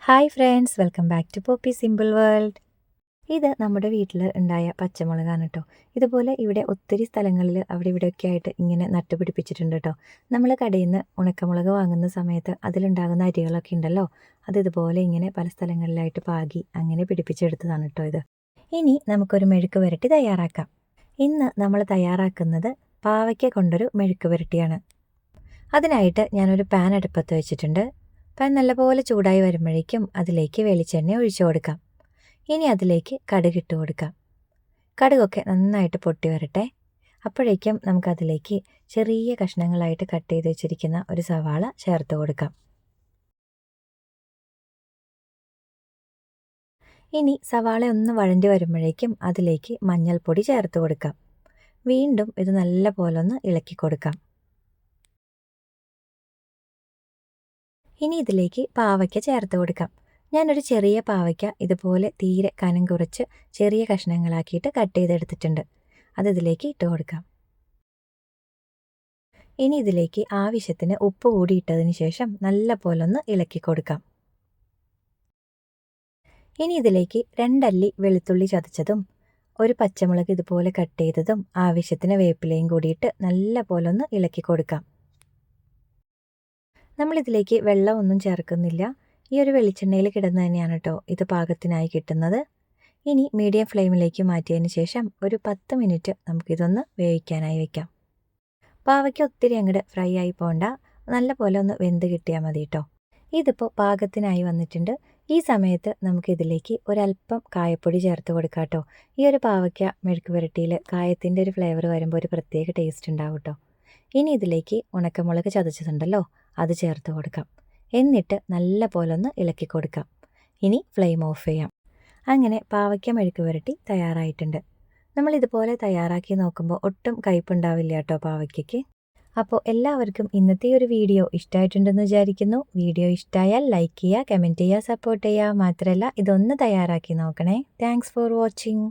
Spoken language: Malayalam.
Hi friends, welcome back to Poppy simple world. ഇത് നമ്മുടെ വീട്ടിൽ ഉണ്ടായ പച്ചമുളകാണ് കേട്ടോ. ഇതുപോലെ ഇവിടെ ഒത്തിരി സ്ഥലങ്ങളിൽ അവിടെ ഇവിടെയൊക്കെ ആയിട്ട് ഇങ്ങനെ നട്ടുപിടിപ്പിച്ചിട്ടുണ്ട് കേട്ടോ. നമ്മൾ കടയിൽ നിന്ന് ഉണക്കമുളക് വാങ്ങുന്ന സമയത്ത് അതിലുണ്ടാകുന്ന അരികളൊക്കെ ഉണ്ടല്ലോ, അത് ഇതുപോലെ ഇങ്ങനെ പല സ്ഥലങ്ങളിലായിട്ട് പാകി അങ്ങനെ പിടിപ്പിച്ചെടുത്തതാണ് കേട്ടോ ഇത്. ഇനി നമുക്കൊരു മെഴുക്ക് പുരട്ടി തയ്യാറാക്കാം. ഇന്ന് നമ്മൾ തയ്യാറാക്കുന്നത് പാവയ്ക്ക കൊണ്ടൊരു മെഴുക്ക് പുരട്ടിയാണ്. അതിനായിട്ട് ഞാനൊരു പാൻ അടുപ്പത്ത് വെച്ചിട്ടുണ്ട്. പാൻ നല്ലപോലെ ചൂടായി വരുമ്പോഴേക്കും അതിലേക്ക് വെളിച്ചെണ്ണ ഒഴിച്ചു കൊടുക്കാം. ഇനി അതിലേക്ക് കടുകിട്ട് കൊടുക്കാം. കടുകൊക്കെ നന്നായിട്ട് പൊട്ടി വരട്ടെ. അപ്പോഴേക്കും നമുക്കതിലേക്ക് ചെറിയ കഷ്ണങ്ങളായിട്ട് കട്ട് ചെയ്ത് വെച്ചിരിക്കുന്ന ഒരു സവാള ചേർത്ത് കൊടുക്കാം. ഇനി സവാള ഒന്ന് വഴണ്ടി വരുമ്പോഴേക്കും അതിലേക്ക് മഞ്ഞൾപ്പൊടി ചേർത്ത് കൊടുക്കാം. വീണ്ടും ഇത് നല്ല പോലെ ഒന്ന് ഇളക്കി കൊടുക്കാം. ഇനി ഇതിലേക്ക് പാവയ്ക്ക ചേർത്ത് കൊടുക്കാം. ഞാനൊരു ചെറിയ പാവയ്ക്ക ഇതുപോലെ തീരെ കനം കുറച്ച് ചെറിയ കഷ്ണങ്ങളാക്കിയിട്ട് കട്ട് ചെയ്തെടുത്തിട്ടുണ്ട്. അത് ഇതിലേക്ക് ഇട്ട് കൊടുക്കാം. ഇനി ഇതിലേക്ക് ആവശ്യത്തിന് ഉപ്പ് കൂടി ഇട്ടതിന് ശേഷം നല്ല പോലെ ഒന്ന് ഇളക്കി കൊടുക്കാം. ഇനി ഇതിലേക്ക് 2 അല്ലി വെളുത്തുള്ളി ചതച്ചതും ഒരു പച്ചമുളക് ഇതുപോലെ കട്ട് ചെയ്തതും ആവശ്യത്തിന് വേപ്പിലയും കൂടിയിട്ട് നല്ല പോലെ ഒന്ന് ഇളക്കി കൊടുക്കാം. നമ്മളിതിലേക്ക് വെള്ളമൊന്നും ചേർക്കുന്നില്ല. ഈ ഒരു വെളിച്ചെണ്ണയിൽ കിടന്ന് തന്നെയാണ് കേട്ടോ ഇത് പാകത്തിനായി കിട്ടുന്നത്. ഇനി മീഡിയം ഫ്ലെയിമിലേക്ക് മാറ്റിയതിന് ശേഷം ഒരു 10 മിനിറ്റ് നമുക്കിതൊന്ന് വേവിക്കാനായി വെക്കാം. പാവയ്ക്ക് ഒത്തിരി അങ്ങോട്ട് ഫ്രൈ ആയി പോകണ്ട, നല്ല പോലെ ഒന്ന് വെന്ത് കിട്ടിയാൽ മതി കേട്ടോ. ഇതിപ്പോൾ പാകത്തിനായി വന്നിട്ടുണ്ട്. ഈ സമയത്ത് നമുക്കിതിലേക്ക് ഒരല്പം കായപ്പൊടി ചേർത്ത് കൊടുക്കാം കേട്ടോ. ഈ ഒരു പാവയ്ക്ക മെഴുക്ക് പുരട്ടിയിൽ കായത്തിൻ്റെ ഒരു ഫ്ലേവർ വരുമ്പോൾ ഒരു പ്രത്യേക ടേസ്റ്റ് ഉണ്ടാവും കേട്ടോ. ഇനി ഇതിലേക്ക് ഉണക്കമുളക് ചതച്ചതുണ്ടല്ലോ, അത് ചേർത്ത് കൊടുക്കാം. എന്നിട്ട് നല്ല പോലെ ഒന്ന് ഇളക്കി കൊടുക്കാം. ഇനി ഫ്ലെയിം ഓഫ് ചെയ്യാം. അങ്ങനെ പാവയ്ക്ക മെഴുക്ക് പുരട്ടി തയ്യാറായിട്ടുണ്ട്. നമ്മൾ ഇതുപോലെ തയ്യാറാക്കി നോക്കുമ്പോൾ ഒട്ടും കയ്പുണ്ടാവില്ല കേട്ടോ പാവയ്ക്കയ്ക്ക്. അപ്പോൾ എല്ലാവർക്കും ഇന്നത്തെ ഒരു വീഡിയോ ഇഷ്ടമായിട്ടുണ്ടെന്ന് വിചാരിക്കുന്നു. വീഡിയോ ഇഷ്ടമായാൽ ലൈക്ക് ചെയ്യുക, കമൻറ്റ് ചെയ്യുക, സപ്പോർട്ട് ചെയ്യുക. മാത്രമല്ല ഇതൊന്ന് തയ്യാറാക്കി നോക്കണേ. Thanks for watching.